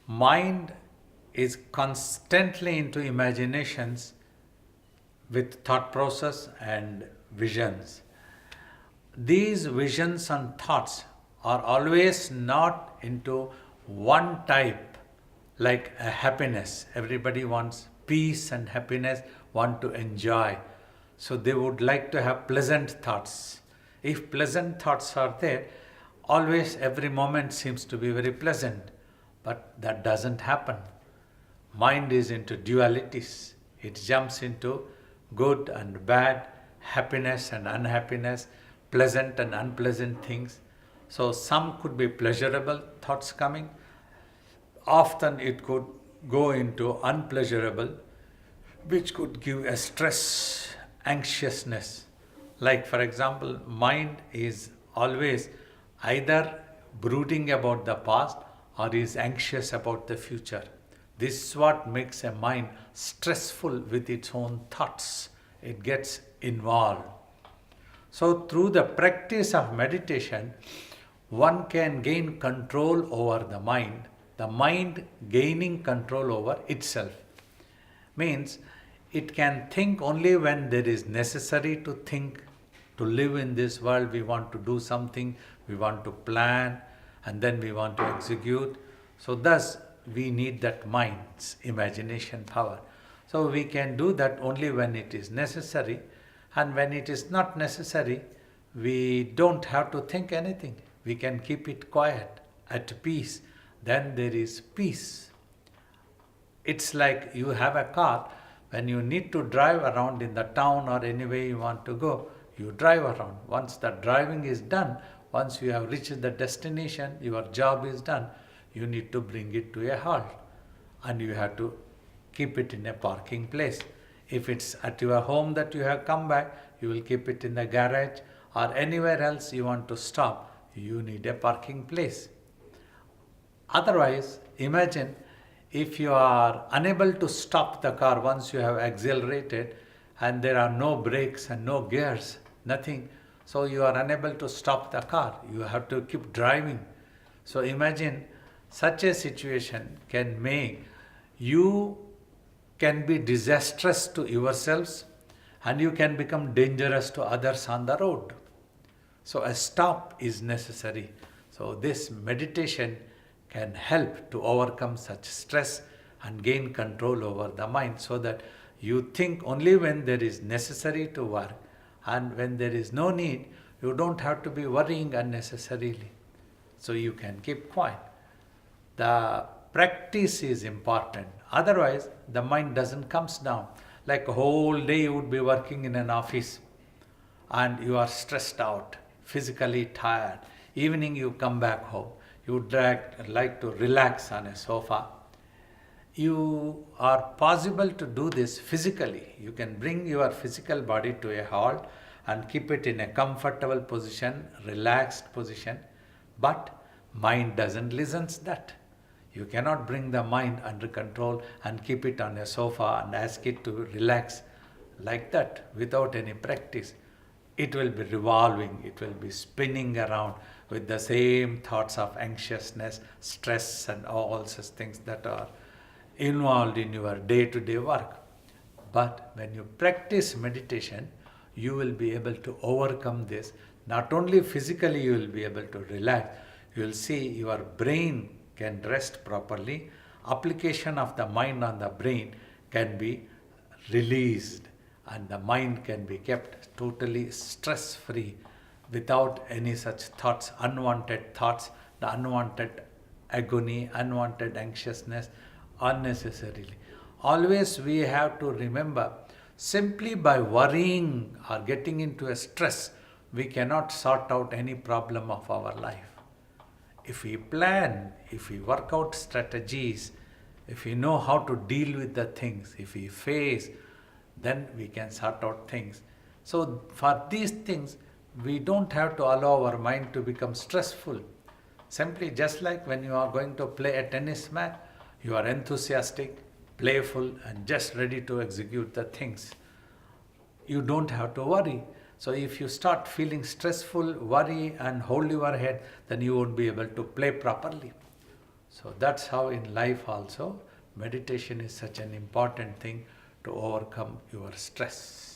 Mind is constantly into imaginations with thought process and visions. These visions and thoughts are always not into one type, like a happiness. Everybody wants peace and happiness, want to enjoy. So they would like to have pleasant thoughts. If pleasant thoughts are there, always every moment seems to be very pleasant. But that doesn't happen. Mind is into dualities. It jumps into good and bad, happiness and unhappiness, pleasant and unpleasant things. So some could be pleasurable thoughts coming. Often it could go into unpleasurable, which could give a stress, anxiousness. Like, for example, mind is always either brooding about the past or is anxious about the future. This is what makes a mind stressful with its own thoughts. It gets involved. So, through the practice of meditation, one can gain control over the mind gaining control over itself. Means it can think only when there is necessary to think. To live in this world, we want to do something, we want to plan, and then we want to execute. So thus, we need that mind's imagination power. So we can do that only when it is necessary, and when it is not necessary, we don't have to think anything. We can keep it quiet, at peace. Then there is peace. It's like you have a car. When you need to drive around in the town or anywhere you want to go, you drive around. Once the driving is done, once you have reached the destination, your job is done, you need to bring it to a halt. And you have to keep it in a parking place. If it's at your home that you have come back, you will keep it in the garage or anywhere else you want to stop. You need a parking place. Otherwise, imagine if you are unable to stop the car once you have accelerated and there are no brakes and no gears, nothing. So you are unable to stop the car. You have to keep driving. So imagine such a situation can make you can be disastrous to yourselves and you can become dangerous to others on the road. So a stop is necessary. So this meditation can help to overcome such stress and gain control over the mind so that you think only when there is necessary to work, and when there is no need, you don't have to be worrying unnecessarily. So you can keep quiet. The practice is important. Otherwise, the mind doesn't comes down. Like a whole day you would be working in an office and you are stressed out, physically tired. Evening you come back home. You would like to relax on a sofa. You are possible to do this physically. You can bring your physical body to a halt and keep it in a comfortable position, relaxed position. But mind doesn't listen to that. You cannot bring the mind under control and keep it on a sofa and ask it to relax like that without any practice. It will be revolving, it will be spinning around with the same thoughts of anxiousness, stress and all such things that are involved in your day-to-day work. But when you practice meditation, you will be able to overcome this. Not only physically you will be able to relax, you will see your brain can rest properly. Application of the mind on the brain can be released and the mind can be kept totally stress-free without any such thoughts, the unwanted agony, unwanted anxiousness unnecessarily. Always we have to remember, simply by worrying or getting into a stress, we cannot sort out any problem of our life. If we plan, if we work out strategies, if we know how to deal with the things, if we face, then we can sort out things. So for these things, we don't have to allow our mind to become stressful. Simply just like when you are going to play a tennis match, you are enthusiastic, playful and just ready to execute the things. You don't have to worry. So if you start feeling stressful, worry and hold your head, then you won't be able to play properly. So that's how in life also meditation is such an important thing to overcome your stress.